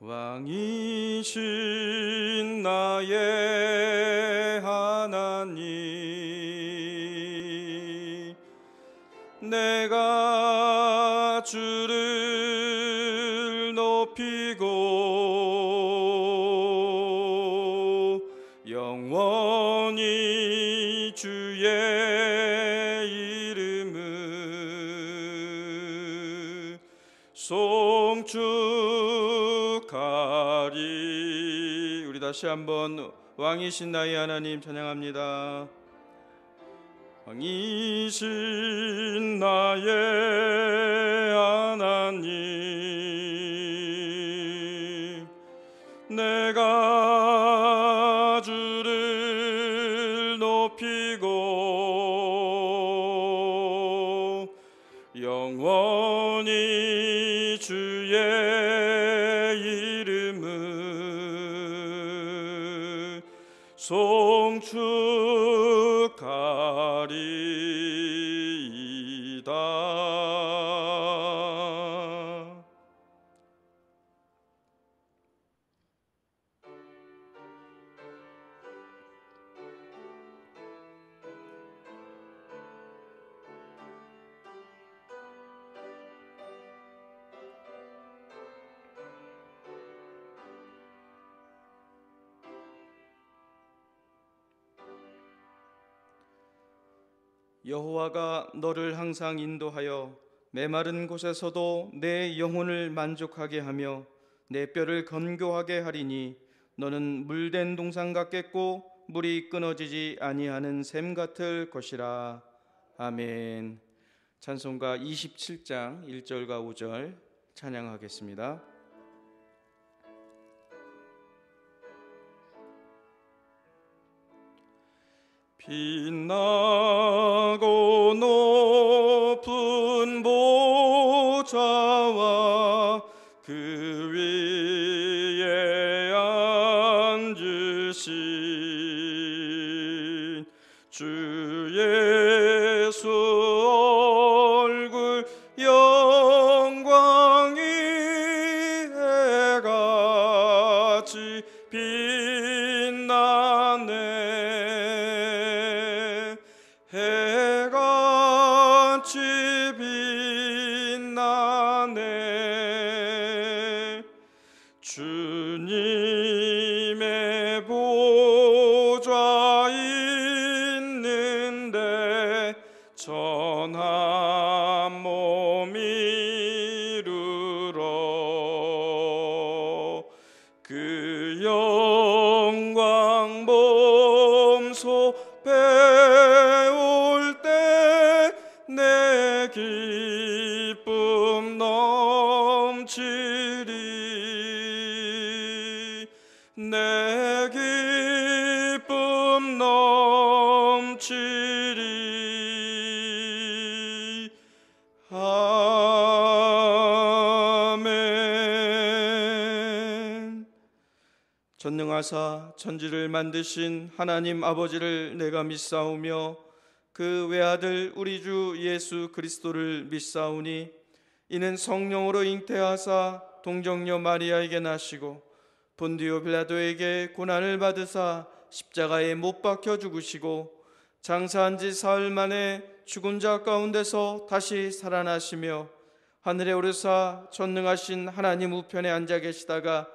왕이신 나의 하나님, 내가 주를 높이고 영원히 주의 이름을 송축하리. 우리 다시 한번 왕이신 나의 하나님 찬양합니다. 왕이신 나의 하나님, 내가 주를 높이고 영원히 주의 이름을 송축하리이다. 여호와가 너를 항상 인도하여 메마른 곳에서도 내 영혼을 만족하게 하며 내 뼈를 건교하게 하리니 너는 물된 동산 같겠고 물이 끊어지지 아니하는 샘 같을 것이라. 아멘. 찬송가 27장 1절과 5절 찬양하겠습니다. 빛나고 높은 보좌와 그 위에 앉으신 주 예수 얼굴 영광이 해같이 빛나네. 해같이 빛나네. 주님의 보좌 있는데 전한 몸 이루러 그 영광 몸소 배울 때 내 기쁨 넘치리. 내 기쁨 넘치리. 아멘. 전능하사 천지를 만드신 하나님 아버지를 내가 믿사오며 그 외아들 우리 주 예수 그리스도를 믿사오니 이는 성령으로 잉태하사 동정녀 마리아에게 나시고 본디오 빌라도에게 고난을 받으사 십자가에 못 박혀 죽으시고 장사한 지 사흘 만에 죽은 자 가운데서 다시 살아나시며 하늘에 오르사 전능하신 하나님 우편에 앉아 계시다가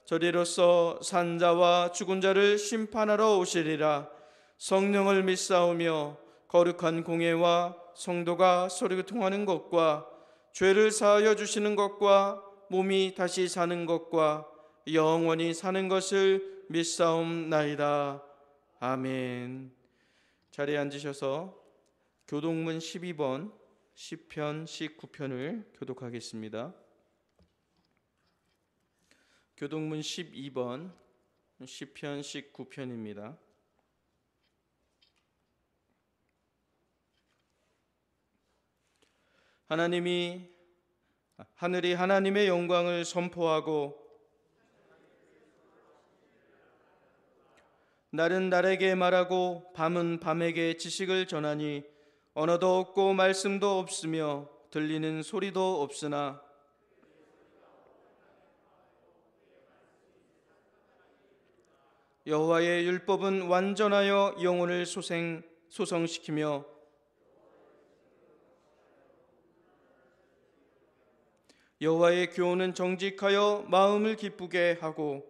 저리로서 산자와 죽은 자를 심판하러 오시리라. 성령을 믿사오며 거룩한 공예와 성도가 서로 통하는 것과 죄를 사하여 주시는 것과 몸이 다시 사는 것과 영원히 사는 것을 믿사옵나이다. 아멘. 자리에 앉으셔서 교독문 12번 시편 19편을 교독하겠습니다. 교독문 12번 시편 19편입니다. 하늘이 하나님의 영광을 선포하고 날은 날에게 말하고 밤은 밤에게 지식을 전하니 언어도 없고 말씀도 없으며 들리는 소리도 없으나 여호와의 율법은 완전하여 영혼을 소성시키며 여호와의 교훈은 정직하여 마음을 기쁘게 하고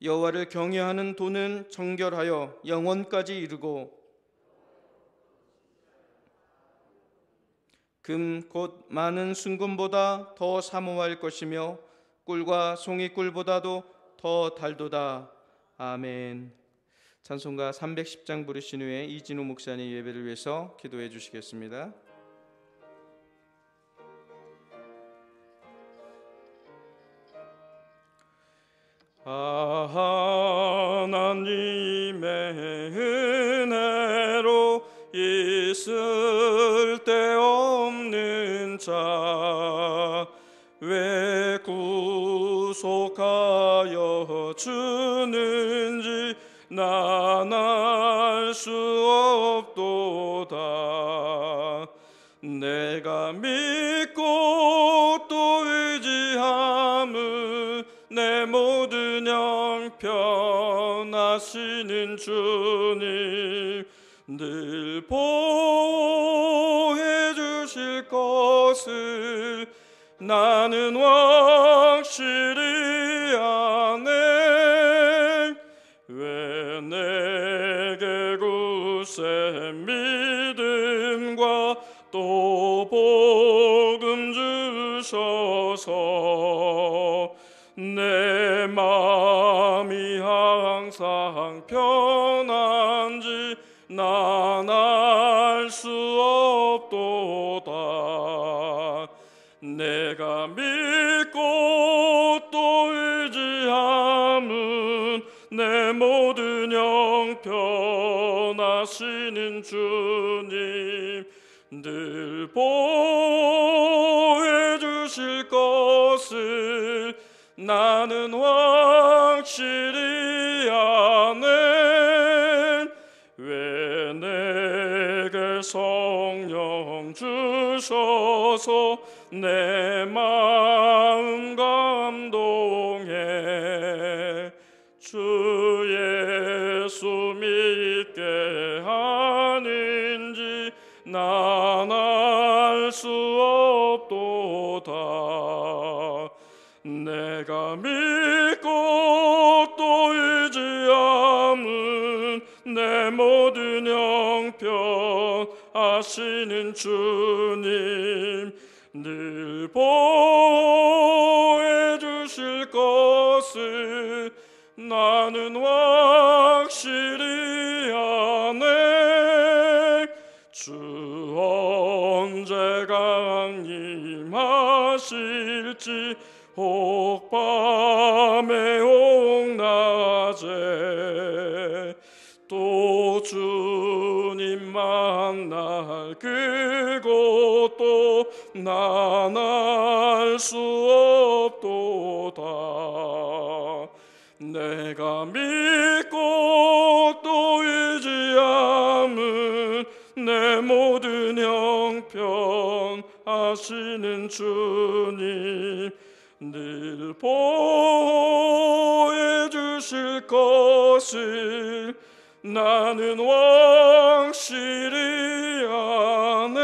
여호와를 경외하는 도는 정결하여 영원까지 이르고 금 곧 많은 순금보다 더 사모할 것이며 꿀과 송이꿀보다도 더 달도다. 아멘. 찬송가 310장 부르신 후에 이진우 목사님 예배를 위해서 기도해 주시겠습니다. 하나님의 은혜로 있을 데 없는 자 왜 구속하여 주는지 난 알 수 없도다. 내가 믿고 또 의지함은 내 모든 형편하시는 주님 늘 보호해 주실 것을 나는 확실히 아네. 왜 내게 굳세 믿음과 또 복음 주셔서 내 마음이 항상 편한지 난 알 수 없도다. 내가 믿고 또 의지함은 내 모든 형편하시는 주님 늘 보호해 주실 것을 나는 확실히 아네. 왜 내게 성령 주셔서 내 마음 감동해 주 예수 믿게 하는지 난 알 수 없도다. 내가 믿고 또 의지함은 내 모든 형편 하시는 주님 늘 보호해 주실 것을 나는 확실히 아네. 주 언제 강림하실지 혹 밤에 혹 낮에 또 주님 만날 그곳도 난 알 수 없도다. 내가 믿고 또 의지함은 내 모든 형편 하시는 주님 늘 보호해 주실 것을 나는 확실히 아네.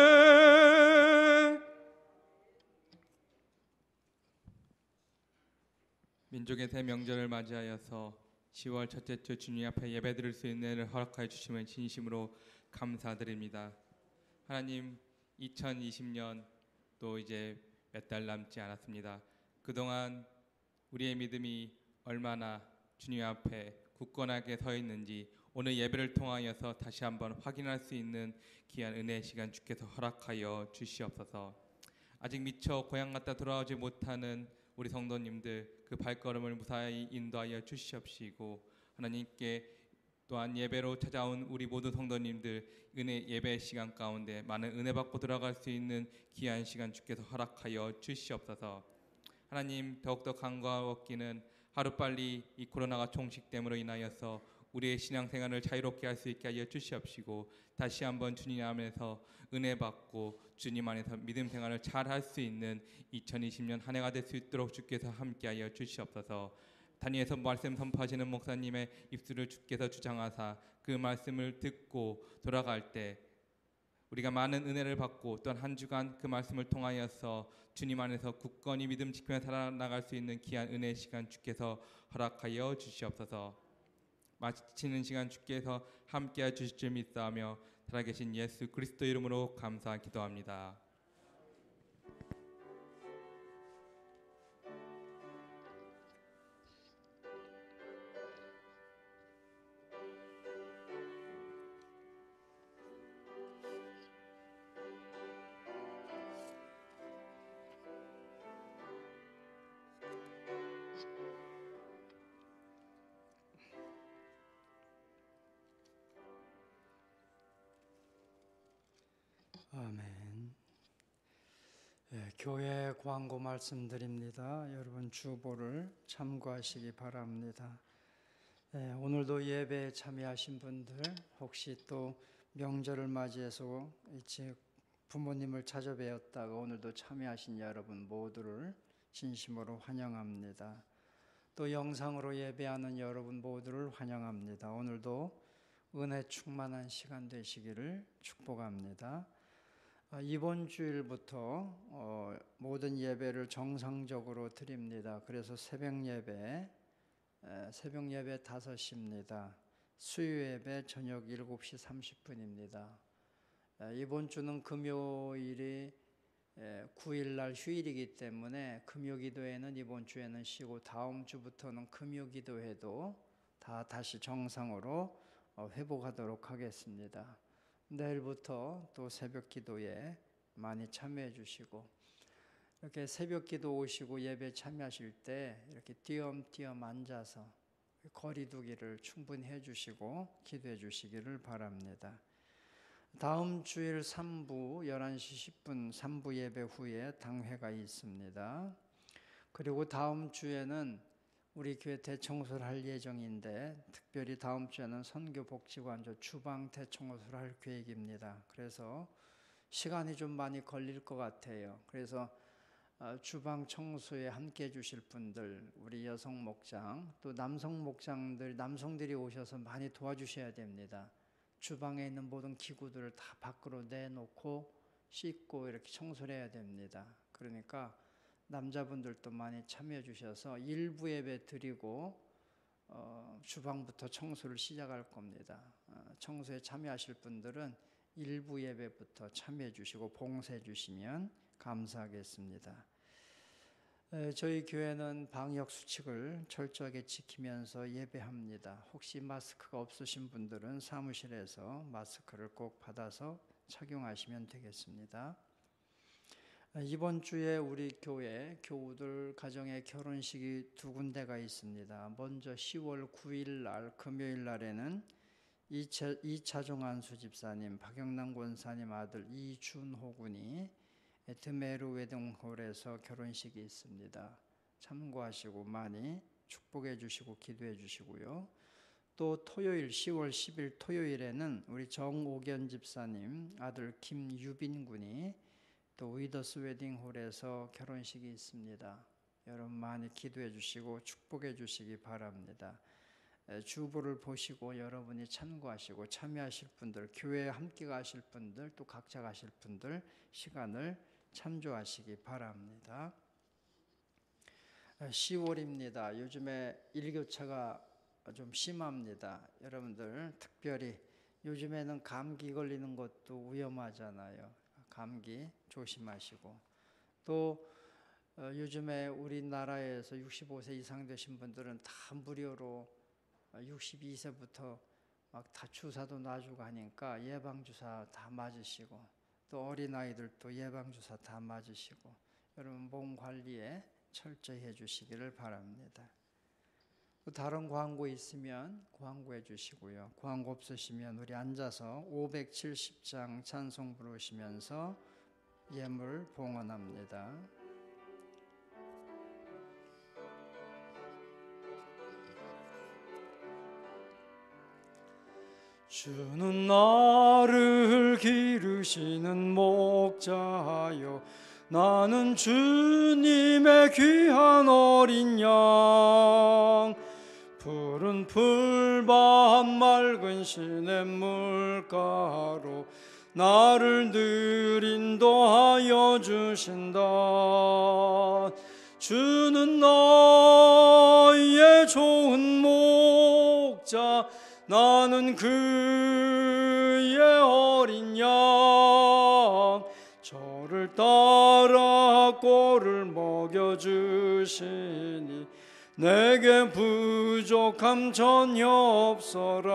민족의 대명절을 맞이하여서 10월 첫째 주 주님 앞에 예배드릴 수 있는 은혜를 허락하여 주시면 진심으로 감사드립니다. 하나님, 2020년 또 이제 몇 달 남지 않았습니다. 그동안 우리의 믿음이 얼마나 주님 앞에 굳건하게 서 있는지 오늘 예배를 통하여서 다시 한번 확인할 수 있는 귀한 은혜의 시간 주께서 허락하여 주시옵소서. 아직 미처 고향 갔다 돌아오지 못하는 우리 성도님들 그 발걸음을 무사히 인도하여 주시옵시고, 하나님께 또한 예배로 찾아온 우리 모든 성도님들 은혜 예배 시간 가운데 많은 은혜 받고 들어갈 수 있는 귀한 시간 주께서 허락하여 주시옵소서. 하나님, 더욱더 간과하옵기는 하루빨리 이 코로나가 종식됨으로 인하여서 우리의 신앙생활을 자유롭게 할 수 있게 하여 주시옵시고 다시 한번 주님 안에서 은혜 받고 주님 안에서 믿음 생활을 잘 할 수 있는 2020년 한 해가 될 수 있도록 주께서 함께하여 주시옵소서. 단위에서 말씀 선포하시는 목사님의 입술을 주께서 주장하사 그 말씀을 듣고 돌아갈 때 우리가 많은 은혜를 받고 또한 한 주간 그 말씀을 통하여서 주님 안에서 굳건히 믿음 지키며 살아나갈 수 있는 귀한 은혜의 시간 주께서 허락하여 주시옵소서. 마치는 시간 주께서 함께해 주실 줄 믿사오며 살아계신 예수 그리스도 이름으로 감사 기도합니다. 아멘. 교회 광고 말씀드립니다. 여러분 주보를 참고하시기 바랍니다. 오늘도 예배에 참여하신 분들, 혹시 또 명절을 맞이해서 부모님을 찾아뵈었다가 오늘도 참여하신 여러분 모두를 진심으로 환영합니다. 또 영상으로 예배하는 여러분 모두를 환영합니다. 오늘도 은혜 충만한 시간 되시기를 축복합니다. 이번 주일부터 모든 예배를 정상적으로 드립니다. 그래서 새벽 예배 5시입니다. 수요 예배 저녁 7시 30분입니다. 이번 주는 금요일이 9일날 휴일이기 때문에 금요기도회는 이번 주에는 쉬고 다음 주부터는 금요기도회도 다시 정상으로 회복하도록 하겠습니다. 내일부터 또 새벽 기도에 많이 참여해 주시고, 이렇게 새벽 기도 오시고 예배 참여하실 때 이렇게 띄엄띄엄 앉아서 거리 두기를 충분히 해 주시고 기도해 주시기를 바랍니다. 다음 주일 3부 11시 10분 3부 예배 후에 당회가 있습니다. 그리고 다음 주에는 우리 교회 대청소를 할 예정인데, 특별히 다음 주에는 선교복지관조 주방 대청소를 할 계획입니다. 그래서 시간이 좀 많이 걸릴 것 같아요. 그래서 주방 청소에 함께 해주실 분들, 우리 여성 목장, 또 남성 목장들, 남성들이 오셔서 많이 도와주셔야 됩니다. 주방에 있는 모든 기구들을 다 밖으로 내놓고 씻고 이렇게 청소를 해야 됩니다. 그러니까 남자분들도 많이 참여해 주셔서 일부 예배 드리고 주방부터 청소를 시작할 겁니다. 청소에 참여하실 분들은 일부 예배부터 참여해 주시고 봉사해 주시면 감사하겠습니다. 저희 교회는 방역 수칙을 철저하게 지키면서 예배합니다. 혹시 마스크가 없으신 분들은 사무실에서 마스크를 꼭 받아서 착용하시면 되겠습니다. 이번 주에 우리 교회 교우들 가정의 결혼식이 2군데가 있습니다. 먼저 10월 9일 날 금요일 날에는 이차종 안수 집사님, 박영남 권사님 아들 이준호 군이 드메르 웨딩홀에서 결혼식이 있습니다. 참고하시고 많이 축복해 주시고 기도해 주시고요. 또 토요일 10월 10일 토요일에는 우리 정옥연 집사님 아들 김유빈 군이 또 위더스 웨딩홀에서 결혼식이 있습니다. 여러분 많이 기도해 주시고 축복해 주시기 바랍니다. 주보를 보시고 여러분이 참고하시고 참여하실 분들, 교회에 함께 가실 분들, 또 각자 가실 분들 시간을 참조하시기 바랍니다. 10월입니다. 요즘에 일교차가 좀 심합니다. 여러분들 특별히 요즘에는 감기 걸리는 것도 위험하잖아요. 감기 조심하시고, 또 요즘에 우리나라에서 65세 이상 되신 분들은 다 무료로 62세부터 막 다 주사도 놔주고 하니까 예방주사 다 맞으시고, 또 어린아이들도 예방주사 다 맞으시고, 여러분 몸 관리에 철저히 해주시기를 바랍니다. 또 다른 광고 있으면 광고해 주시고요. 광고 없으시면 우리 앉아서 570장 찬송 부르시면서 예물 봉헌합니다. 주는 나를 기르시는 목자여, 나는 주님의 귀한 어린 양. 푸른 풀밭 맑은 시냇물가로 나를 늘 인도하여 주신다. 주는 나의 좋은 목자, 나는 그의 어린 양. 저를 따라 꼴을 먹여주시니 내게 부족함 전혀 없어라.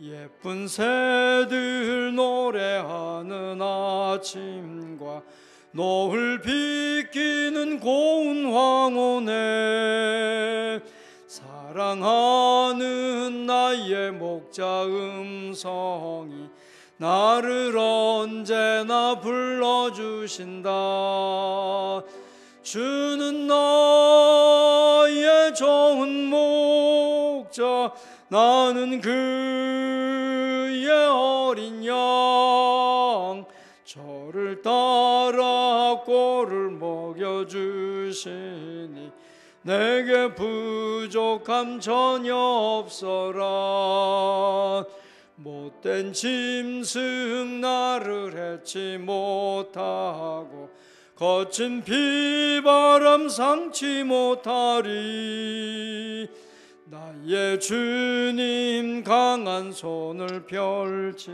예쁜 새들 노래하는 아침과 노을 비끼는 고운 황혼에 사랑하는 나의 목자 음성이 나를 언제나 불러주신다. 주는 나의 좋은 목자, 나는 그의 어린 양. 저를 따라 꼴을 먹여주시니 내게 부족함 전혀 없어라. 못된 짐승 나를 해치 못하고 거친 비바람 상치 못하리. 나의 주님 강한 손을 펼치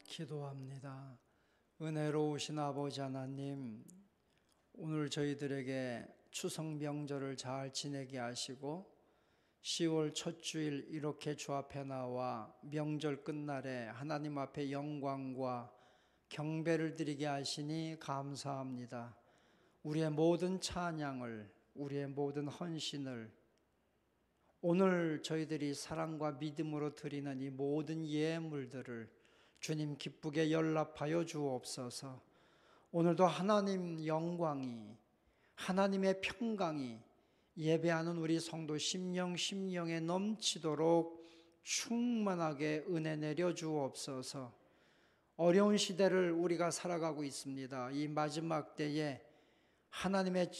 기도합니다. 은혜로우신 아버지 하나님, 오늘 저희들에게 추석 명절을 잘 지내게 하시고 10월 첫 주일 이렇게 주 앞에 나와 명절 끝날에 하나님 앞에 영광과 경배를 드리게 하시니 감사합니다. 우리의 모든 찬양을, 우리의 모든 헌신을, 오늘 저희들이 사랑과 믿음으로 드리는 이 모든 예물들을 주님 기쁘게 연락하여 주옵소서. 오늘도 하나님 영광이, 하나님의 평강이 예배하는 우리 성도 심령에 넘치도록 충만하게 은혜 내려 주옵소서. 어려운 시대를 우리가 살아가고 있습니다. 이 마지막 때에 하나님의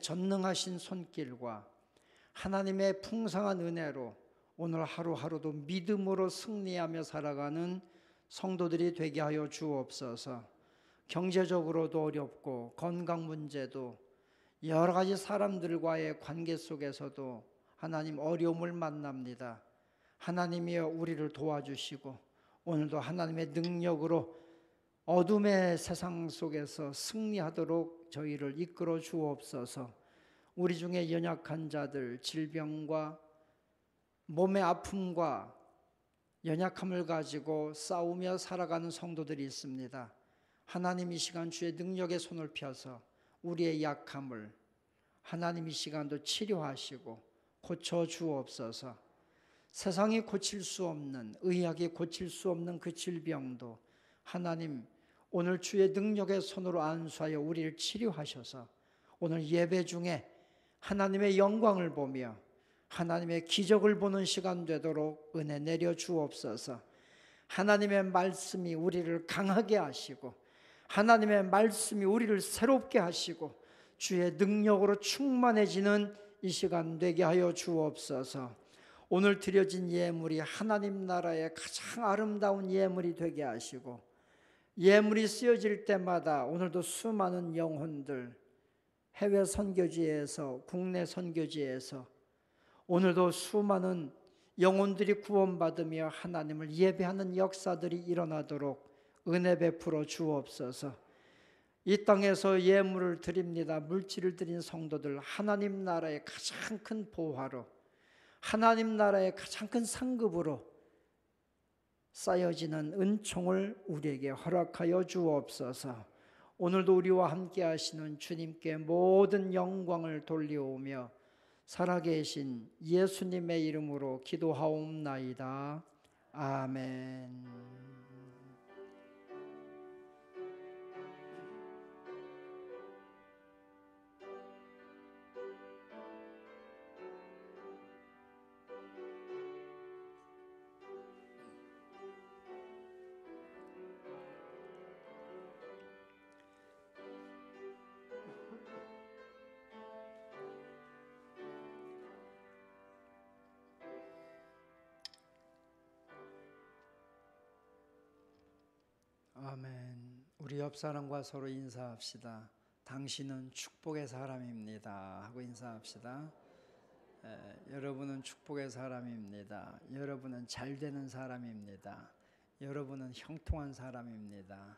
전능하신 손길과 하나님의 풍성한 은혜로 오늘 하루하루도 믿음으로 승리하며 살아가는 성도들이 되게 하여 주옵소서. 경제적으로도 어렵고 건강 문제도 여러 가지 사람들과의 관계 속에서도 하나님 어려움을 만납니다. 하나님이여 우리를 도와주시고 오늘도 하나님의 능력으로 어둠의 세상 속에서 승리하도록 저희를 이끌어 주옵소서. 우리 중에 연약한 자들, 질병과 몸의 아픔과 연약함을 가지고 싸우며 살아가는 성도들이 있습니다. 하나님 이 시간 주의 능력의 손을 펴서 우리의 약함을 하나님 이 시간도 치료하시고 고쳐 주옵소서. 세상이 고칠 수 없는, 의학이 고칠 수 없는 그 질병도 하나님 오늘 주의 능력의 손으로 안수하여 우리를 치료하셔서 오늘 예배 중에 하나님의 영광을 보며 하나님의 기적을 보는 시간 되도록 은혜 내려 주옵소서. 하나님의 말씀이 우리를 강하게 하시고 하나님의 말씀이 우리를 새롭게 하시고 주의 능력으로 충만해지는 이 시간 되게 하여 주옵소서. 오늘 드려진 예물이 하나님 나라의 가장 아름다운 예물이 되게 하시고 예물이 쓰여질 때마다 오늘도 수많은 영혼들 해외 선교지에서 국내 선교지에서 오늘도 수많은 영혼들이 구원받으며 하나님을 예배하는 역사들이 일어나도록 은혜 베풀어 주옵소서. 이 땅에서 예물을 드립니다. 물질을 드린 성도들, 하나님 나라의 가장 큰 보화로, 하나님 나라의 가장 큰 상급으로 쌓여지는 은총을 우리에게 허락하여 주옵소서. 오늘도 우리와 함께 하시는 주님께 모든 영광을 돌려오며 살아계신 예수님의 이름으로 기도하옵나이다. 아멘. 아멘. 우리 옆 사람과 서로 인사합시다. 당신은 축복의 사람입니다 하고 인사합시다. 여러분은 축복의 사람입니다. 여러분은 잘 되는 사람입니다. 여러분은 형통한 사람입니다.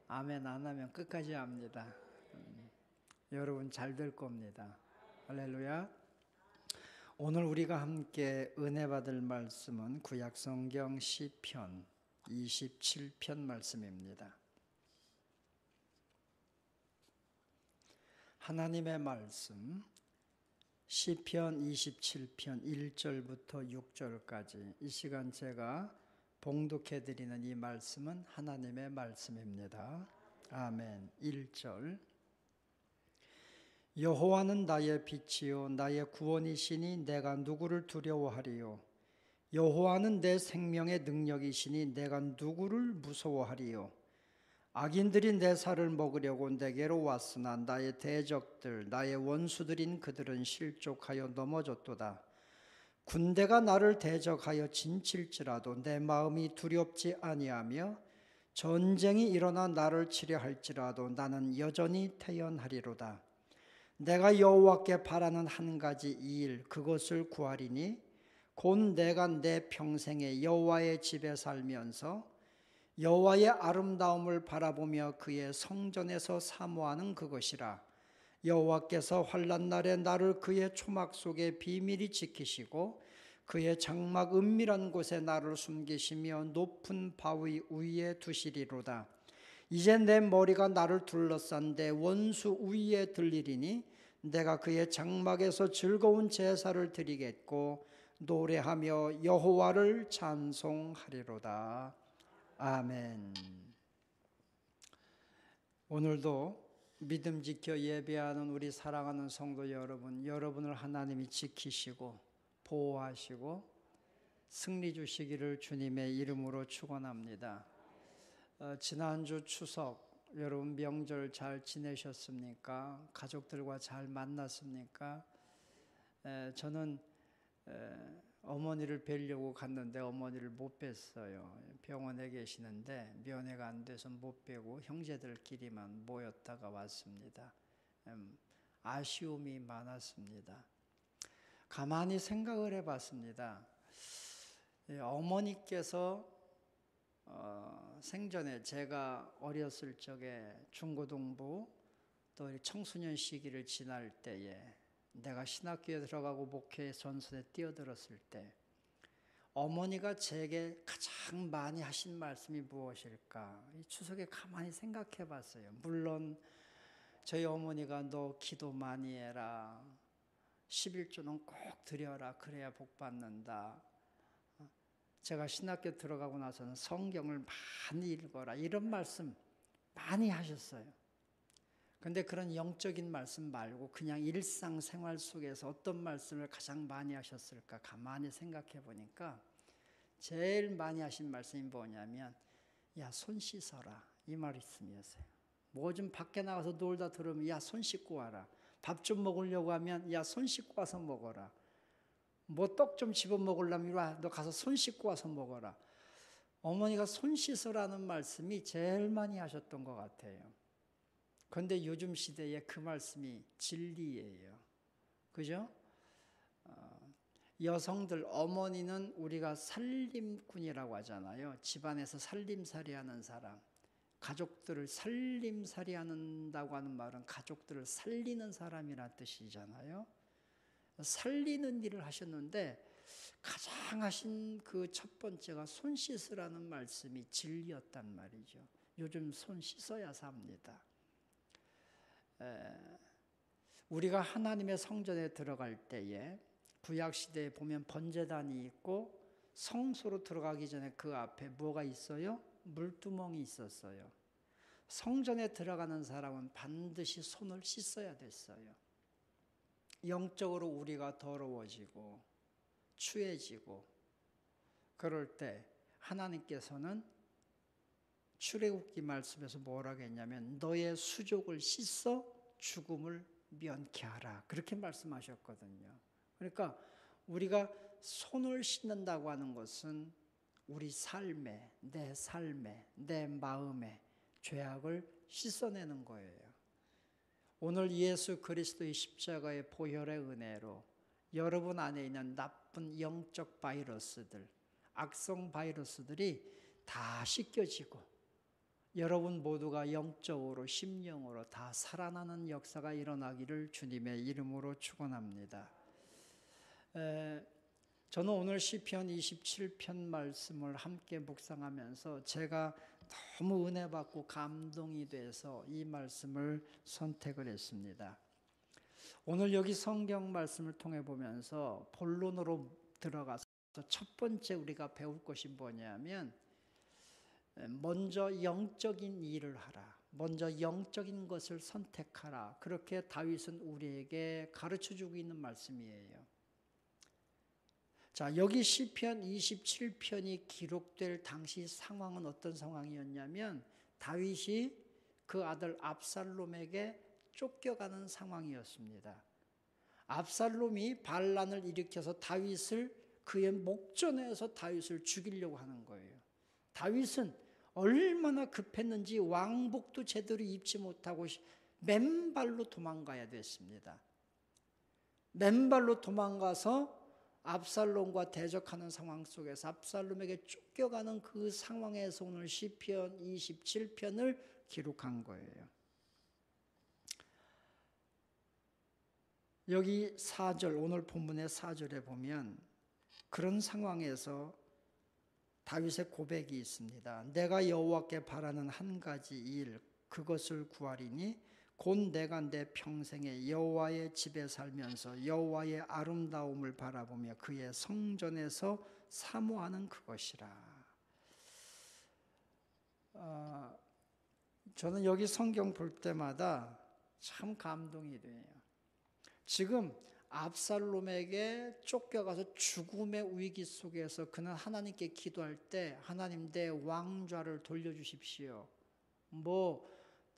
아멘 안 하면 끝까지 합니다. 여러분 잘 될 겁니다. 할렐루야. 오늘 우리가 함께 은혜 받을 말씀은 구약성경 시편 27편 말씀입니다. 하나님의 말씀 시편 27편 1절부터 6절까지 이 시간 제가 봉독해 드리는 이 말씀은 하나님의 말씀입니다. 아멘. 1절 여호와는 나의 빛이요 나의 구원이시니 내가 누구를 두려워하리요 여호와는 내 생명의 능력이시니 내가 누구를 무서워하리요 악인들이 내 살을 먹으려고 내게로 왔으나 나의 대적들 나의 원수들인 그들은 실족하여 넘어졌도다. 군대가 나를 대적하여 진칠지라도 내 마음이 두렵지 아니하며 전쟁이 일어나 나를 치려 할지라도 나는 여전히 태연하리로다. 내가 여호와께 바라는 한 가지 일 그것을 구하리니 곧 내가 내 평생에 여호와의 집에 살면서 여호와의 아름다움을 바라보며 그의 성전에서 사모하는 그것이라. 여호와께서 환난 날에 나를 그의 초막 속에 비밀히 지키시고 그의 장막 은밀한 곳에 나를 숨기시며 높은 바위 위에 두시리로다. 이제 내 머리가 나를 둘러싼 내 원수 위에 들리리니 내가 그의 장막에서 즐거운 제사를 드리겠고 노래하며 여호와를 찬송하리로다. 아멘. 오늘도 믿음 지켜 예배하는 우리 사랑하는 성도 여러분, 여러분을 하나님이 지키시고 보호하시고 승리 주시기를 주님의 이름으로 축원합니다. 지난주 추석 여러분 명절 잘 지내셨습니까? 가족들과 잘 만났습니까? 저는 어머니를 뵈려고 갔는데 어머니를 못 뵀어요. 병원에 계시는데 면회가 안 돼서 못 뵈고 형제들끼리만 모였다가 왔습니다. 아쉬움이 많았습니다. 가만히 생각을 해봤습니다. 어머니께서 생전에 제가 어렸을 적에 중고등부 또 청소년 시기를 지날 때에 내가 신학교에 들어가고 목회 전선에 뛰어들었을 때 어머니가 제게 가장 많이 하신 말씀이 무엇일까? 이 추석에 가만히 생각해 봤어요. 물론 저희 어머니가 너 기도 많이 해라. 11조는 꼭 드려라. 그래야 복 받는다. 제가 신학교 들어가고 나서는 성경을 많이 읽어라. 이런 말씀 많이 하셨어요. 근데 그런 영적인 말씀 말고 그냥 일상생활 속에서 어떤 말씀을 가장 많이 하셨을까 가만히 생각해 보니까 제일 많이 하신 말씀이 뭐냐면 야, 손 씻어라. 이 말씀이었어요. 뭐 좀 밖에 나가서 놀다 들으면 야, 손 씻고 와라. 밥 좀 먹으려고 하면 야, 손 씻고 와서 먹어라. 뭐 떡 좀 집어 먹으려면 와, 너 가서 손 씻고 와서 먹어라. 어머니가 손 씻으라는 말씀이 제일 많이 하셨던 것 같아요. 그런데 요즘 시대에 그 말씀이 진리예요. 그죠? 여성들, 어머니는 우리가 살림꾼이라고 하잖아요. 집안에서 살림살이 하는 사람. 가족들을 살림살이 한다고 하는 말은 가족들을 살리는 사람이라는 뜻이잖아요. 살리는 일을 하셨는데 가장 하신 그 첫 번째가 손 씻으라는 말씀이 진리였단 말이죠. 요즘 손 씻어야 삽니다. 우리가 하나님의 성전에 들어갈 때에 구약시대에 보면 번제단이 있고 성소로 들어가기 전에 그 앞에 뭐가 있어요? 물두멍이 있었어요. 성전에 들어가는 사람은 반드시 손을 씻어야 됐어요. 영적으로 우리가 더러워지고 추해지고 그럴 때 하나님께서는 출애굽기 말씀에서 뭐라고 했냐면 너의 수족을 씻어 죽음을 면케 하라 그렇게 말씀하셨거든요. 그러니까 우리가 손을 씻는다고 하는 것은 우리 삶에 내 마음에 죄악을 씻어내는 거예요. 오늘 예수 그리스도의 십자가의 보혈의 은혜로 여러분 안에 있는 나쁜 영적 바이러스들, 악성 바이러스들이 다 씻겨지고 여러분 모두가 영적으로 심령으로 다 살아나는 역사가 일어나기를 주님의 이름으로 축원합니다. 저는 오늘 시편 27편 말씀을 함께 묵상하면서 제가 너무 은혜 받고 감동이 돼서 이 말씀을 선택을 했습니다. 오늘 여기 성경 말씀을 통해 보면서 본론으로 들어가서 첫 번째 우리가 배울 것이 뭐냐면 먼저 영적인 일을 하라. 먼저 영적인 것을 선택하라. 그렇게 다윗은 우리에게 가르쳐주고 있는 말씀이에요. 자, 여기 시편 27편이 기록될 당시 상황은 어떤 상황이었냐면 다윗이 그 아들 압살롬에게 쫓겨가는 상황이었습니다. 압살롬이 반란을 일으켜서 다윗을 그의 목전에서 다윗을 죽이려고 하는 거예요. 다윗은 얼마나 급했는지 왕복도 제대로 입지 못하고 맨발로 도망가야 됐습니다. 맨발로 도망가서 압살롬과 대적하는 상황 속에서 압살롬에게 쫓겨가는 그 상황에서 오늘 시편 27편을 기록한 거예요. 여기 4절 오늘 본문의 4절에 보면 그런 상황에서 다윗의 고백이 있습니다. 내가 여호와께 바라는 한 가지 일 그것을 구하리니 곧 내가 내 평생에 여호와의 집에 살면서 여호와의 아름다움을 바라보며 그의 성전에서 사모하는 그것이라. 저는 여기 성경 볼 때마다 참 감동이 돼요. 지금 압살롬에게 쫓겨가서 죽음의 위기 속에서 그는 하나님께 기도할 때 하나님 내 왕좌를 돌려주십시오.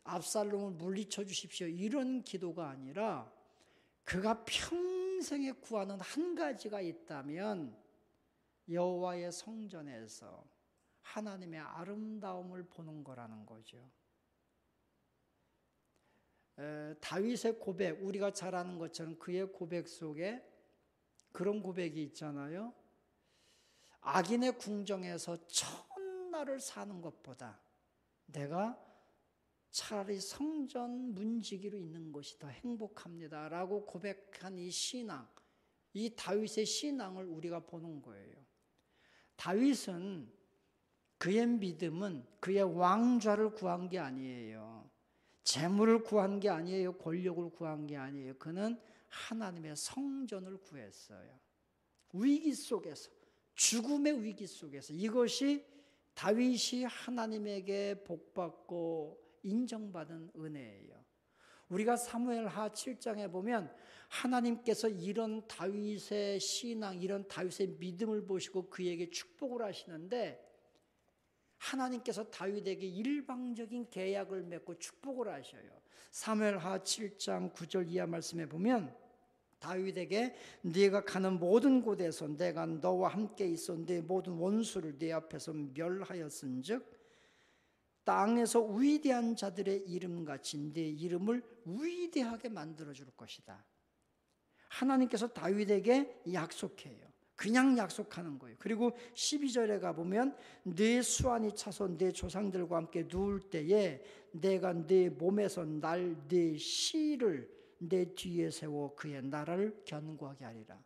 압살롬을 물리쳐 주십시오. 이런 기도가 아니라 그가 평생에 구하는 한 가지가 있다면 여호와의 성전에서 하나님의 아름다움을 보는 거라는 거죠. 다윗의 고백, 우리가 잘 아는 것처럼 그의 고백 속에 그런 고백이 있잖아요. 악인의 궁정에서 천날을 사는 것보다 내가 차라리 성전 문지기로 있는 것이 더 행복합니다 라고 고백한 이 신앙, 이 다윗의 신앙을 우리가 보는 거예요. 다윗은 그의 믿음은 그의 왕좌를 구한 게 아니에요. 재물을 구한 게 아니에요. 권력을 구한 게 아니에요. 그는 하나님의 성전을 구했어요. 위기 속에서, 죽음의 위기 속에서 이것이 다윗이 하나님에게 복받고 인정받은 은혜예요. 우리가 사무엘하 7장에 보면 하나님께서 이런 다윗의 신앙, 이런 다윗의 믿음을 보시고 그에게 축복을 하시는데 하나님께서 다윗에게 일방적인 계약을 맺고 축복을 하셔요. 사무엘하 7장 9절 이하 말씀에 보면 다윗에게 네가 가는 모든 곳에서 내가 너와 함께 있어 네 모든 원수를 네 앞에서 멸하였은즉 땅에서 위대한 자들의 이름같이 네 이름을 위대하게 만들어줄 것이다. 하나님께서 다윗에게 약속해요. 그냥 약속하는 거예요. 그리고 12절에 가보면 네 수완이 차서 네 조상들과 함께 누울 때에 내가 네 몸에서 네 씨를 내 뒤에 세워 그의 나라를 견고하게 하리라.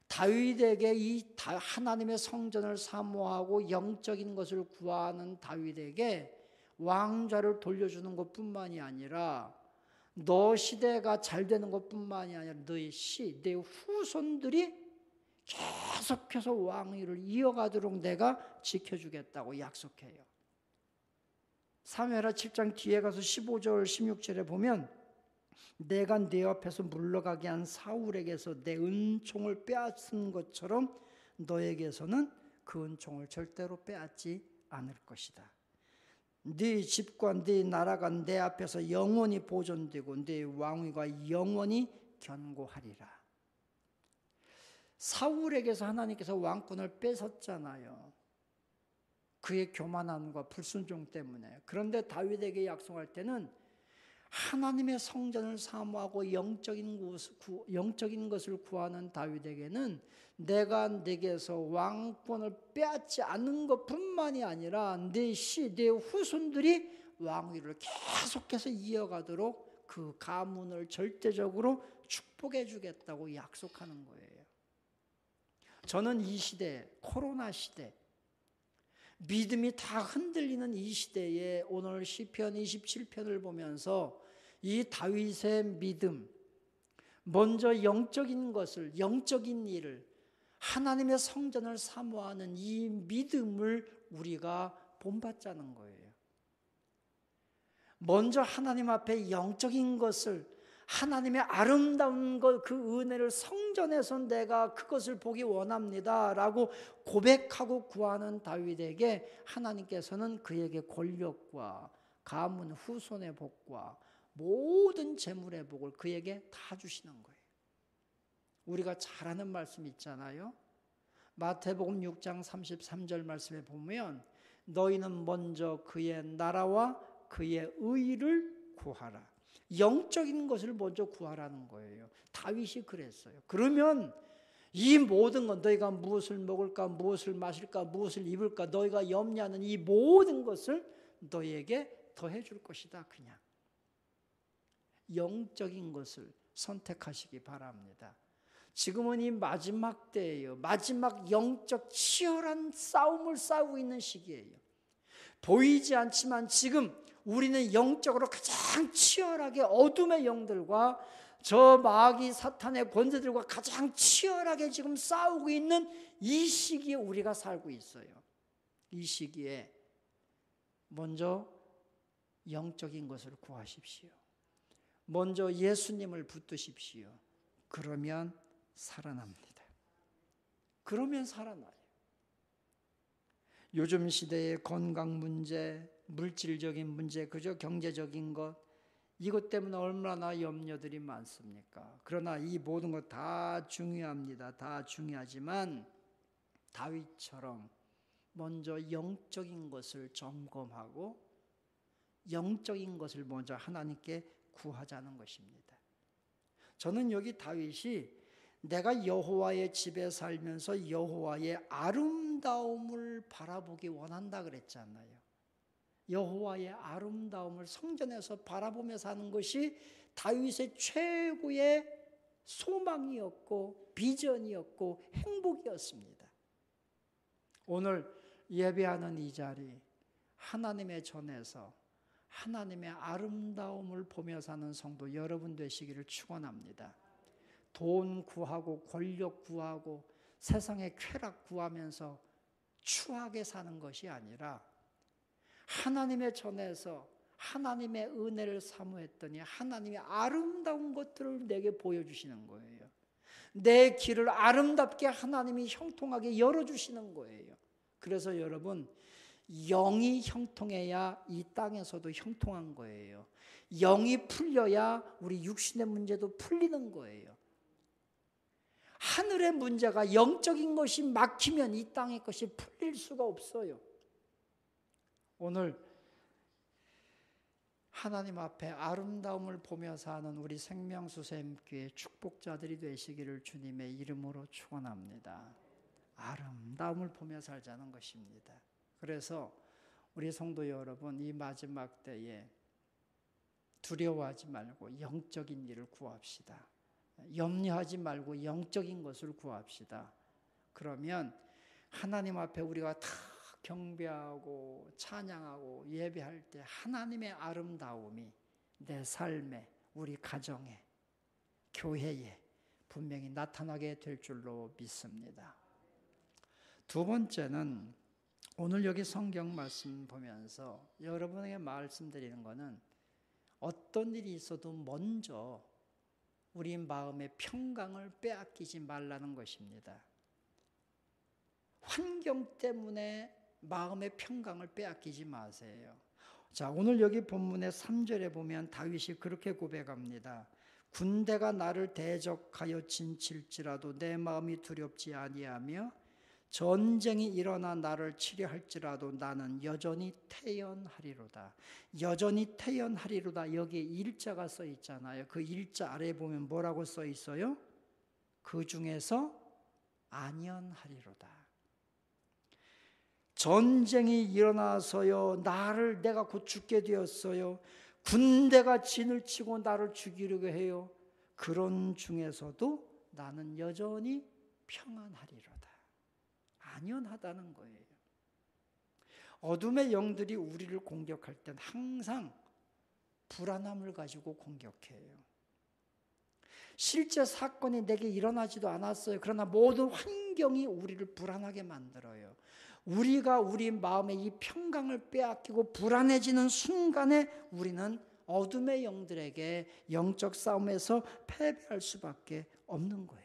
다윗에게 이 하나님의 성전을 사모하고 영적인 것을 구하는 다윗에게 왕좌를 돌려주는 것뿐만이 아니라 너 시대가 잘 되는 것뿐만이 아니라 너의 내 후손들이 계속해서 왕위를 이어가도록 내가 지켜주겠다고 약속해요. 사무엘하 7장 뒤에 가서 15절 16절에 보면 내가 네 앞에서 물러가게 한 사울에게서 내 은총을 빼앗은 것처럼 너에게서는 그 은총을 절대로 빼앗지 않을 것이다. 네 집과 네 나라가 내 앞에서 영원히 보존되고 네 왕위가 영원히 견고하리라. 사울에게서 하나님께서 왕권을 뺏었잖아요. 그의 교만함과 불순종 때문에. 그런데 다윗에게 약속할 때는 하나님의 성전을 사모하고 영적인 것을 구하는 다윗에게는 내가 내게서 왕권을 빼앗지 않는 것뿐만이 아니라 내 후손들이 왕위를 계속해서 이어가도록 그 가문을 절대적으로 축복해 주겠다고 약속하는 거예요. 저는 이 시대, 코로나 시대, 믿음이 다 흔들리는 이 시대에 오늘 시편 27편을 보면서 이 다윗의 믿음, 먼저 영적인 것을, 영적인 일을, 하나님의 성전을 사모하는 이 믿음을 우리가 본받자는 거예요. 먼저 하나님 앞에 영적인 것을, 하나님의 아름다운 것, 그 은혜를 성전에서 내가 그것을 보기 원합니다 라고 고백하고 구하는 다윗에게 하나님께서는 그에게 권력과 가문 후손의 복과 모든 재물의 복을 그에게 다 주시는 거예요. 우리가 잘 아는 말씀 있잖아요. 마태복음 6장 33절 말씀에 보면 너희는 먼저 그의 나라와 그의 의를 구하라. 영적인 것을 먼저 구하라는 거예요. 다윗이 그랬어요. 그러면 이 모든 것, 너희가 무엇을 먹을까, 무엇을 마실까, 무엇을 입을까, 너희가 염려하는 이 모든 것을 너희에게 더해 줄 것이다. 그냥 영적인 것을 선택하시기 바랍니다. 지금은 이 마지막 때예요. 마지막 영적 치열한 싸움을 싸우고 있는 시기예요. 보이지 않지만 지금 우리는 영적으로 가장 치열하게 어둠의 영들과 저 마귀 사탄의 권세들과 가장 치열하게 지금 싸우고 있는 이 시기에 우리가 살고 있어요. 이 시기에 먼저 영적인 것을 구하십시오. 먼저 예수님을 붙드십시오. 그러면 살아납니다. 그러면 살아나요. 요즘 시대의 건강 문제, 물질적인 문제, 그저 경제적인 것, 이것 때문에 얼마나 염려들이 많습니까? 그러나 이 모든 것 다 중요합니다. 다 중요하지만 다윗처럼 먼저 영적인 것을 점검하고 영적인 것을 먼저 하나님께 구하자는 것입니다. 저는 여기 다윗이 내가 여호와의 집에 살면서 여호와의 아름다움을 바라보기 원한다 그랬잖아요. 여호와의 아름다움을 성전에서 바라보며 사는 것이 다윗의 최고의 소망이었고 비전이었고 행복이었습니다. 오늘 예배하는 이 자리, 하나님의 전에서 하나님의 아름다움을 보며 사는 성도 여러분 되시기를 축원합니다. 돈 구하고 권력 구하고 세상의 쾌락 구하면서 추하게 사는 것이 아니라 하나님의 전에서 하나님의 은혜를 사모했더니 하나님의 아름다운 것들을 내게 보여주시는 거예요. 내 길을 아름답게 하나님이 형통하게 열어주시는 거예요. 그래서 여러분, 영이 형통해야 이 땅에서도 형통한 거예요. 영이 풀려야 우리 육신의 문제도 풀리는 거예요. 하늘의 문제가 영적인 것이 막히면 이 땅의 것이 풀릴 수가 없어요. 오늘 하나님 앞에 아름다움을 보며 사는 우리 생명수샘교회 축복자들이 되시기를 주님의 이름으로 축원합니다. 아름다움을 보며 살자는 것입니다. 그래서 우리 성도 여러분, 이 마지막 때에 두려워하지 말고 영적인 일을 구합시다. 염려하지 말고 영적인 것을 구합시다. 그러면 하나님 앞에 우리가 다 경배하고 찬양하고 예배할 때 하나님의 아름다움이 내 삶에, 우리 가정에, 교회에 분명히 나타나게 될 줄로 믿습니다. 두 번째는 오늘 여기 성경 말씀 보면서 여러분에게 말씀드리는 것은 어떤 일이 있어도 먼저 우리 마음의 평강을 빼앗기지 말라는 것입니다. 환경 때문에 마음의 평강을 빼앗기지 마세요. 자, 오늘 여기 본문의 3절에 보면 다윗이 그렇게 고백합니다. 군대가 나를 대적하여 진칠지라도 내 마음이 두렵지 아니하며 전쟁이 일어나 나를 치려 할지라도 나는 여전히 태연하리로다. 여전히 태연하리로다. 여기에 일자가 써 있잖아요. 그 일자 아래에 보면 뭐라고 써 있어요? 그 중에서 안연하리로다. 전쟁이 일어나서요, 내가 곧 죽게 되었어요. 군대가 진을 치고 나를 죽이려고 해요. 그런 중에서도 나는 여전히 평안하리로다. 안연하다는 거예요. 어둠의 영들이 우리를 공격할 땐 항상 불안함을 가지고 공격해요. 실제 사건이 내게 일어나지도 않았어요. 그러나 모든 환경이 우리를 불안하게 만들어요. 우리가 우리 마음의 이 평강을 빼앗기고 불안해지는 순간에 우리는 어둠의 영들에게 영적 싸움에서 패배할 수밖에 없는 거예요.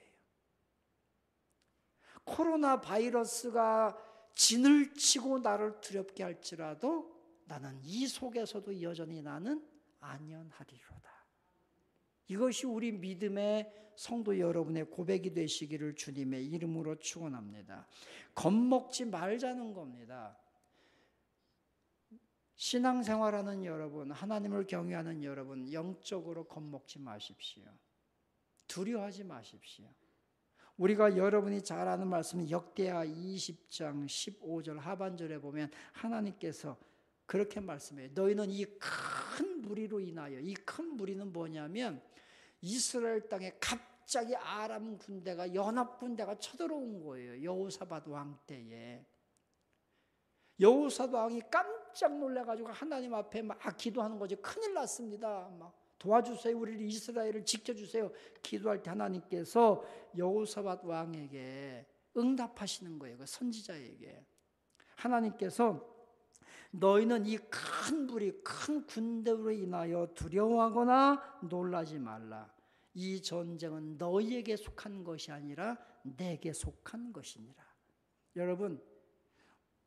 코로나 바이러스가 진을 치고 나를 두렵게 할지라도 나는 이 속에서도 여전히 나는 안연하리로다. 이것이 우리 믿음의 성도 여러분의 고백이 되시기를 주님의 이름으로 축원합니다. 겁먹지 말자는 겁니다. 신앙생활하는 여러분, 하나님을 경외하는 여러분, 영적으로 겁먹지 마십시오. 두려워하지 마십시오. 우리가 여러분이 잘 아는 말씀은 역대하 20장 15절 하반절에 보면 하나님께서 그렇게 말씀해요. 너희는 이 큰 무리로 인하여, 이 큰 무리는 뭐냐면 이스라엘 땅에 갑자기 아람 군대가, 연합 군대가 쳐들어온 거예요. 여호사밧 왕 때에. 여호사밧 왕이 깜짝 놀라가지고 하나님 앞에 막 기도하는 거죠. 큰일 났습니다. 막 도와주세요. 우리를 이스라엘을 지켜주세요. 기도할 때 하나님께서 여호사밧 왕에게 응답하시는 거예요. 그 선지자에게. 하나님께서 너희는 이 큰 무리, 큰 군대로 인하여 두려워하거나 놀라지 말라. 이 전쟁은 너희에게 속한 것이 아니라 내게 속한 것이니라. 여러분,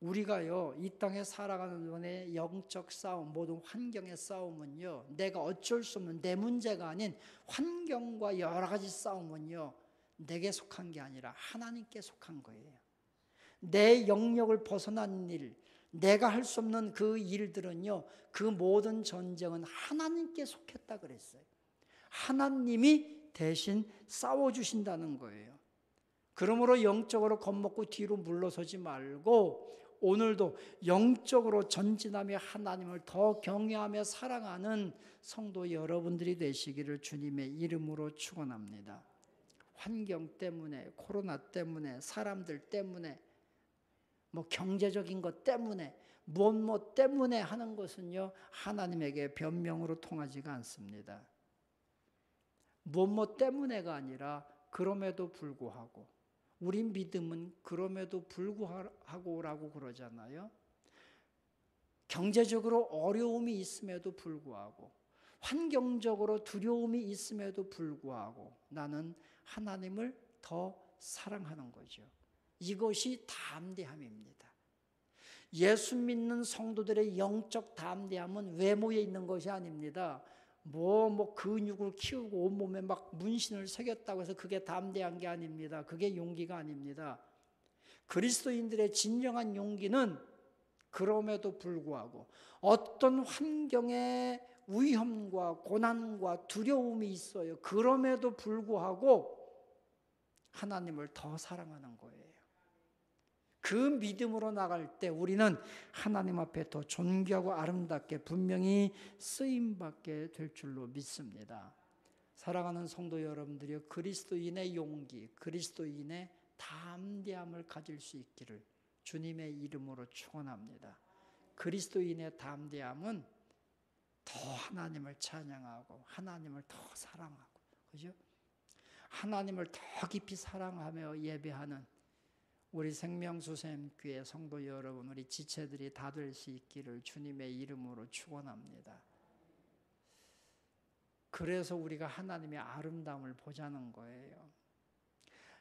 우리가요, 이 땅에 살아가는 동안의 영적 싸움, 모든 환경의 싸움은요, 내가 어쩔 수 없는 내 문제가 아닌 환경과 여러 가지 싸움은요, 내게 속한 게 아니라 하나님께 속한 거예요. 내 영역을 벗어난 일, 내가 할 수 없는 그 일들은요, 그 모든 전쟁은 하나님께 속했다 그랬어요. 하나님이 대신 싸워주신다는 거예요. 그러므로 영적으로 겁먹고 뒤로 물러서지 말고 오늘도 영적으로 전진하며 하나님을 더 경외하며 사랑하는 성도 여러분들이 되시기를 주님의 이름으로 축원합니다. 환경 때문에, 코로나 때문에, 사람들 때문에, 경제적인 것 때문에, 무엇 때문에 하는 것은요, 하나님에게 변명으로 통하지가 않습니다. 무엇 때문에가 아니라 그럼에도 불구하고, 우리 믿음은 그럼에도 불구하고라고 그러잖아요. 경제적으로 어려움이 있음에도 불구하고, 환경적으로 두려움이 있음에도 불구하고 나는 하나님을 더 사랑하는 거죠. 이것이 담대함입니다. 예수 믿는 성도들의 영적 담대함은 외모에 있는 것이 아닙니다. 근육을 키우고 온몸에 막 문신을 새겼다고 해서 그게 담대한 게 아닙니다. 그게 용기가 아닙니다. 그리스도인들의 진정한 용기는 그럼에도 불구하고 어떤 환경에 위험과 고난과 두려움이 있어요. 그럼에도 불구하고 하나님을 더 사랑하는 거예요. 그 믿음으로 나갈 때 우리는 하나님 앞에 더 존귀하고 아름답게 분명히 쓰임받게 될 줄로 믿습니다. 사랑하는 성도 여러분들이요, 그리스도인의 용기, 그리스도인의 담대함을 가질 수 있기를 주님의 이름으로 축원합니다. 그리스도인의 담대함은 더 하나님을 찬양하고 하나님을 더 사랑하고, 그죠? 하나님을 더 깊이 사랑하며 예배하는 우리 생명수샘교회 성도 여러분, 우리 지체들이 다 될 수 있기를 주님의 이름으로 축원합니다. 그래서 우리가 하나님의 아름다움을 보자는 거예요.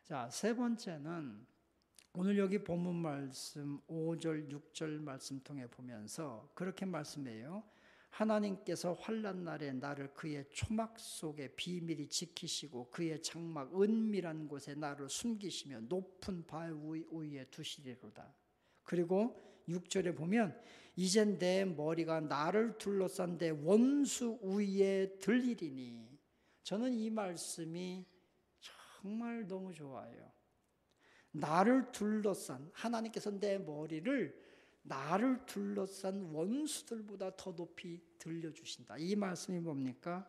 자, 세 번째는 오늘 여기 본문 말씀 5절, 6절 말씀 통해 보면서 그렇게 말씀해요. 하나님께서 환난 날에 나를 그의 초막 속에 비밀히 지키시고 그의 장막 은밀한 곳에 나를 숨기시며 높은 바위 위에 두시리로다. 그리고 6절에 보면 이젠 내 머리가 나를 둘러싼 내 원수 위에 들리리니. 저는 이 말씀이 정말 너무 좋아요. 나를 둘러싼, 하나님께서 내 머리를 나를 둘러싼 원수들보다 더 높이 들려주신다. 이 말씀이 뭡니까?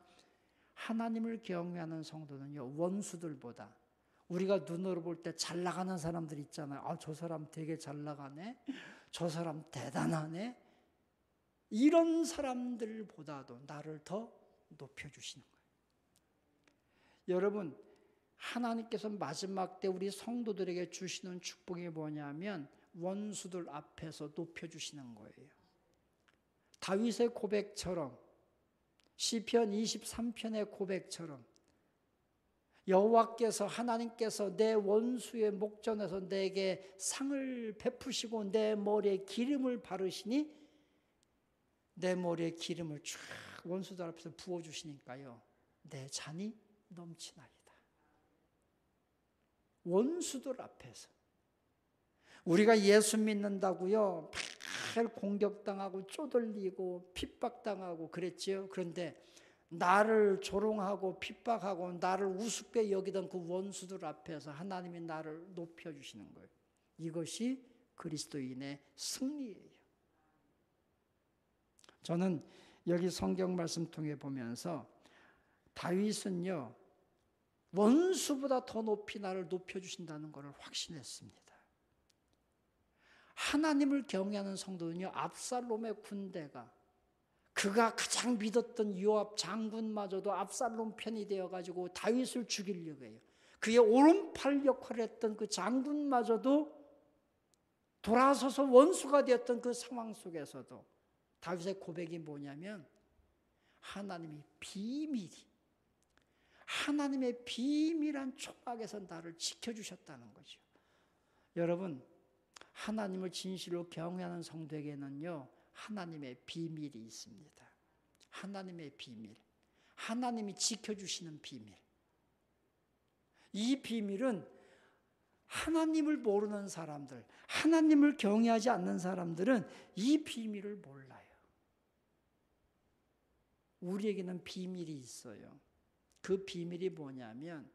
하나님을 경외하는 성도는요, 원수들보다, 우리가 눈으로 볼 때 잘 나가는 사람들 있잖아요. 아, 저 사람 되게 잘 나가네, 저 사람 대단하네, 이런 사람들보다도 나를 더 높여주시는 거예요. 여러분, 하나님께서 마지막 때 우리 성도들에게 주시는 축복이 뭐냐면 원수들 앞에서 높여주시는 거예요. 다윗의 고백처럼, 시편 23편의 고백처럼 여호와께서, 하나님께서 내 원수의 목전에서 내게 상을 베푸시고 내 머리에 기름을 바르시니 내 머리에 기름을 쫙 원수들 앞에서 부어주시니까요, 내 잔이 넘치나이다. 원수들 앞에서 우리가 예수 믿는다고요, 매일 공격당하고 쪼들리고 핍박당하고 그랬지요. 그런데 나를 조롱하고 핍박하고 나를 우습게 여기던 그 원수들 앞에서 하나님이 나를 높여주시는 거예요. 이것이 그리스도인의 승리예요. 저는 여기 성경 말씀 통해 보면서 다윗은요, 원수보다 더 높이 나를 높여주신다는 것을 확신했습니다. 하나님을 경외하는 성도는요, 압살롬의 군대가, 그가 가장 믿었던 요압 장군마저도 압살롬 편이 되어가지고 다윗을 죽이려고 해요. 그의 오른팔 역할을 했던 그 장군마저도 돌아서서 원수가 되었던 그 상황 속에서도 다윗의 고백이 뭐냐면 하나님의 비밀한 초막에서 나를 지켜주셨다는 거죠. 여러분, 하나님을 진실로 경외하는 성도에게는요, 하나님의 비밀이 있습니다. 하나님의 비밀, 하나님이 지켜주시는 비밀. 이 비밀은 하나님을 모르는 사람들, 하나님을 경외하지 않는 사람들은 이 비밀을 몰라요. 우리에게는 비밀이 있어요. 그 비밀이 뭐냐면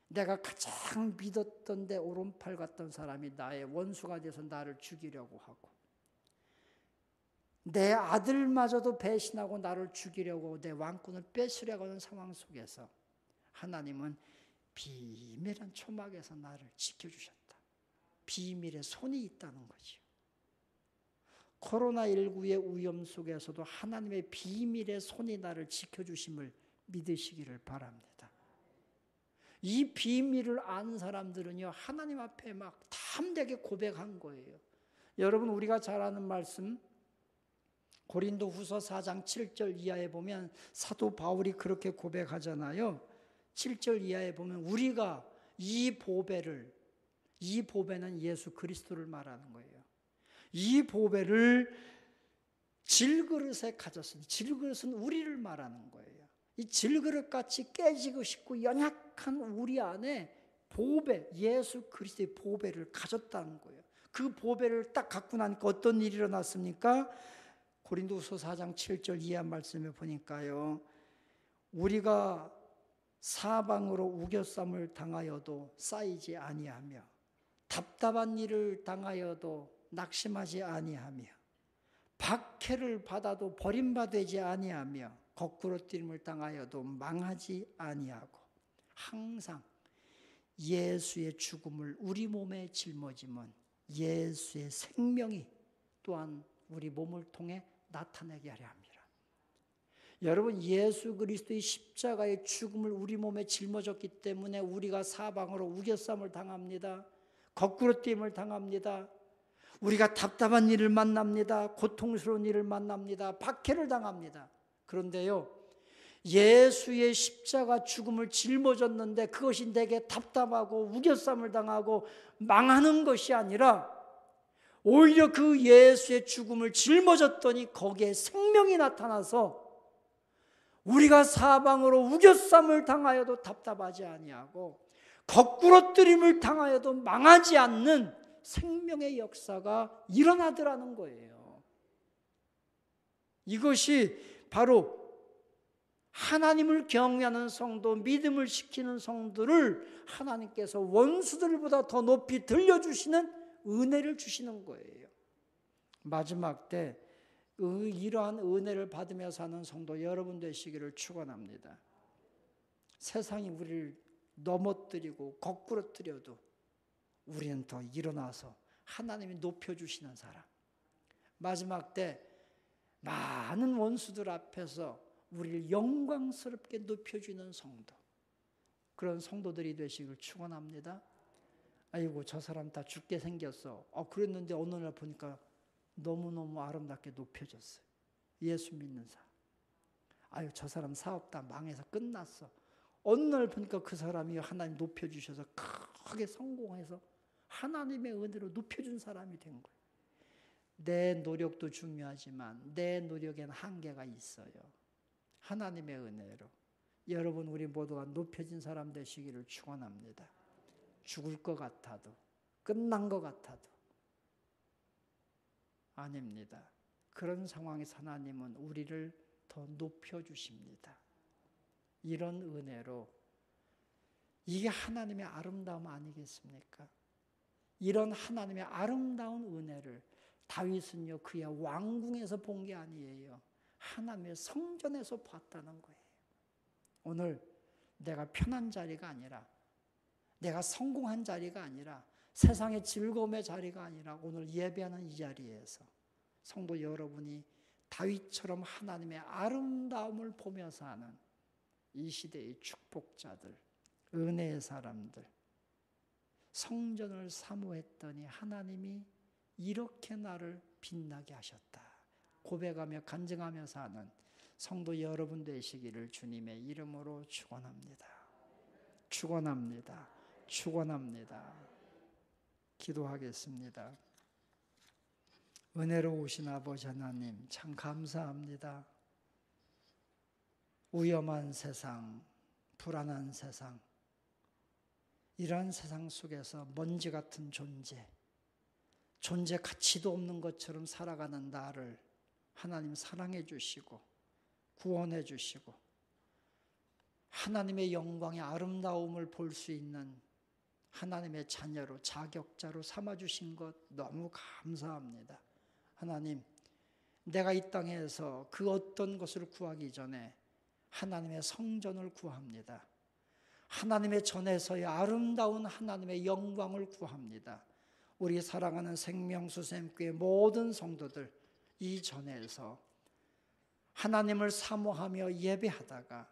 내가 가장 믿었던 내 오른팔 같던 사람이 나의 원수가 돼서 나를 죽이려고 하고, 내 아들마저도 배신하고 나를 죽이려고 내 왕권을 뺏으려고 하는 상황 속에서 하나님은 비밀한 초막에서 나를 지켜주셨다. 비밀의 손이 있다는 거죠. 코로나19의 위험 속에서도 하나님의 비밀의 손이 나를 지켜주심을 믿으시기를 바랍니다. 이 비밀을 아는 사람들은요, 하나님 앞에 막 담대하게 고백한 거예요. 여러분, 우리가 잘 아는 말씀 고린도후서 4장 7절 이하에 보면 사도 바울이 그렇게 고백하잖아요. 7절 이하에 보면 우리가 이 보배는 예수 그리스도를 말하는 거예요. 이 보배를 질그릇에 가졌으니, 질그릇은 우리를 말하는 거예요. 이 질그릇같이 깨지고 싶고 연약한 우리 안에 보배, 예수 그리스도의 보배를 가졌다는 거예요. 그 보배를 딱 갖고 나니까 어떤 일이 일어났습니까? 고린도후서 4장 7절 이하 말씀에 보니까요, 우리가 사방으로 우겨쌈을 당하여도 쌓이지 아니하며 답답한 일을 당하여도 낙심하지 아니하며 박해를 받아도 버림받지 아니하며 거꾸로 뛰림을 당하여도 망하지 아니하고 항상 예수의 죽음을 우리 몸에 짊어지면 예수의 생명이 또한 우리 몸을 통해 나타내게 하려 합니다. 여러분, 예수 그리스도의 십자가의 죽음을 우리 몸에 짊어졌기 때문에 우리가 사방으로 우겨쌈을 당합니다. 거꾸로 뛰임을 당합니다. 우리가 답답한 일을 만납니다. 고통스러운 일을 만납니다. 박해를 당합니다. 그런데요, 예수의 십자가 죽음을 짊어졌는데 그것이 내게 답답하고 우겨쌈을 당하고 망하는 것이 아니라 오히려 그 예수의 죽음을 짊어졌더니 거기에 생명이 나타나서 우리가 사방으로 우겨쌈을 당하여도 답답하지 아니하고 거꾸로 뜨림을 당하여도 망하지 않는 생명의 역사가 일어나더라는 거예요. 이것이 바로 하나님을 경외하는 성도, 믿음을 지키는 성도를 하나님께서 원수들보다 더 높이 들려주시는 은혜를 주시는 거예요. 마지막 때 이러한 은혜를 받으며 사는 성도 여러분 되시기를 축원합니다. 세상이 우리를 넘어뜨리고 거꾸로 뜨려도 우리는 더 일어나서 하나님이 높여주시는 사람, 마지막 때 많은 원수들 앞에서 우리를 영광스럽게 높여주는 성도, 그런 성도들이 되시길 축원합니다. 아이고, 저 사람 다 죽게 생겼어. 그랬는데 어느 날 보니까 너무너무 아름답게 높여졌어요. 예수 믿는 사람. 아유, 저 사람 사업 다 망해서 끝났어. 어느 날 보니까 그 사람이 하나님 높여주셔서 크게 성공해서 하나님의 은혜로 높여준 사람이 된 거예요. 내 노력도 중요하지만 내 노력에는 한계가 있어요. 하나님의 은혜로 여러분, 우리 모두가 높여진 사람 되시기를 축원합니다. 죽을 것 같아도, 끝난 것 같아도 아닙니다. 그런 상황에서 하나님은 우리를 더 높여주십니다. 이런 은혜로, 이게 하나님의 아름다움 아니겠습니까? 이런 하나님의 아름다운 은혜를 다윗은요, 그의 왕궁에서 본 게 아니에요. 하나님의 성전에서 봤다는 거예요. 오늘 내가 편한 자리가 아니라, 내가 성공한 자리가 아니라, 세상의 즐거움의 자리가 아니라 오늘 예배하는 이 자리에서 성도 여러분이 다윗처럼 하나님의 아름다움을 보며 사는 이 시대의 축복자들, 은혜의 사람들, 성전을 사모했더니 하나님이 이렇게 나를 빛나게 하셨다 고백하며 간증하며 사는 성도 여러분 되시기를 주님의 이름으로 축원합니다. 축원합니다. 축원합니다. 기도하겠습니다. 은혜로우신 아버지 하나님, 참 감사합니다. 위험한 세상, 불안한 세상, 이러한 세상 속에서 먼지 같은 존재 가치도 없는 것처럼 살아가는 나를 하나님 사랑해 주시고 구원해 주시고 하나님의 영광의 아름다움을 볼 수 있는 하나님의 자녀로, 자격자로 삼아주신 것 너무 감사합니다. 하나님, 내가 이 땅에서 그 어떤 것을 구하기 전에 하나님의 성전을 구합니다. 하나님의 전에서의 아름다운 하나님의 영광을 구합니다. 우리 사랑하는 생명수샘교회 모든 성도들, 이 전에서 하나님을 사모하며 예배하다가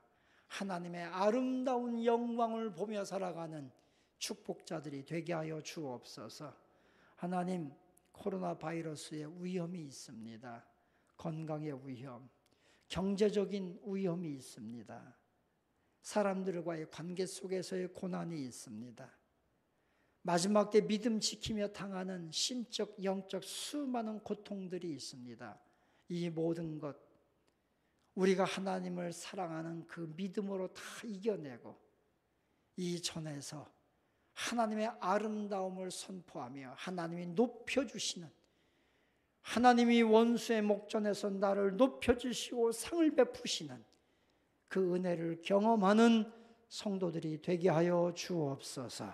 하나님의 아름다운 영광을 보며 살아가는 축복자들이 되게 하여 주옵소서. 하나님, 코로나 바이러스의 위험이 있습니다. 건강의 위험, 경제적인 위험이 있습니다. 사람들과의 관계 속에서의 고난이 있습니다. 마지막 때 믿음 지키며 당하는 심적, 영적 수많은 고통들이 있습니다. 이 모든 것 우리가 하나님을 사랑하는 그 믿음으로 다 이겨내고 이 전에서 하나님의 아름다움을 선포하며 하나님이 높여주시는 하나님이 원수의 목전에서 나를 높여주시고 상을 베푸시는 그 은혜를 경험하는 성도들이 되게 하여 주옵소서.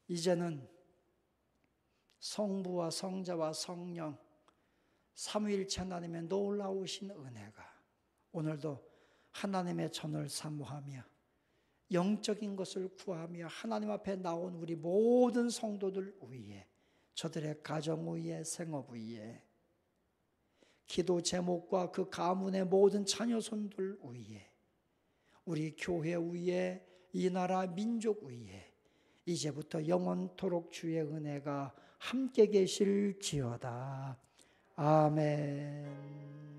이제는 성부와 성자와 성령 삼위일체 하나님의 놀라우신 은혜가 오늘도 하나님의 전을 사모하며 영적인 것을 구하며 하나님 앞에 나온 우리 모든 성도들 위에, 저들의 가정 위에, 생업 위에, 기도 제목과 그 가문의 모든 자녀손들 위에, 우리 교회 위에, 이 나라 민족 위에 이제부터 영원토록 주의 은혜가 함께 계실지어다. 아멘.